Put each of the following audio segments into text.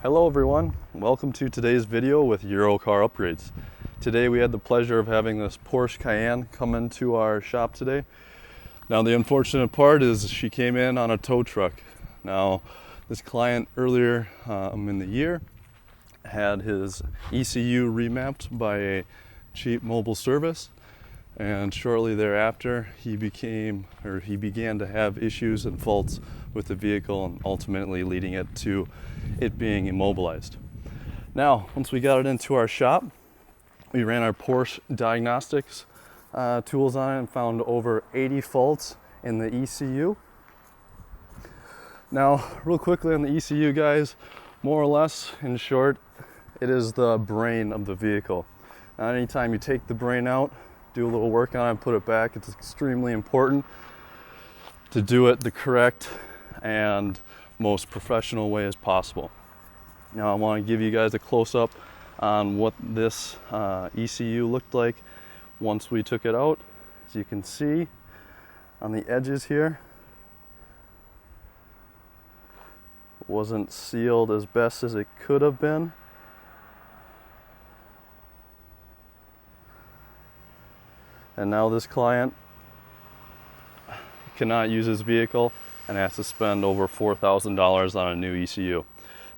Hello everyone, welcome to today's video with Euro Car Upgrades. Today we had the pleasure of having this Porsche Cayenne come into our shop today. Now the unfortunate part is she came in on a tow truck. Now this client earlier in the year had his ECU remapped by a cheap mobile service, and shortly thereafter he began to have issues and faults with the vehicle, and ultimately leading it to it being immobilized. Now, once we got it into our shop, we ran our Porsche diagnostics tools on it and found over 80 faults in the ECU. Now, real quickly on the ECU, guys, more or less, in short, it is the brain of the vehicle. Now, anytime you take the brain out, do a little work on it, put it back, it's extremely important to do it the correct and most professional way as possible. Now I want to give you guys a close-up on what this ECU looked like once we took it out. As you can see on the edges here, it wasn't sealed as best as it could have been. And now this client cannot use his vehicle and has to spend over $4,000 on a new ECU.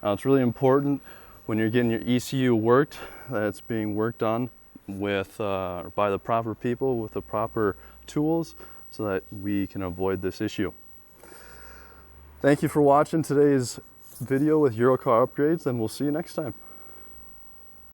Now it's really important when you're getting your ECU worked that it's being worked on with by the proper people with the proper tools so that we can avoid this issue. Thank you for watching today's video with Euro Car Upgrades, and we'll see you next time.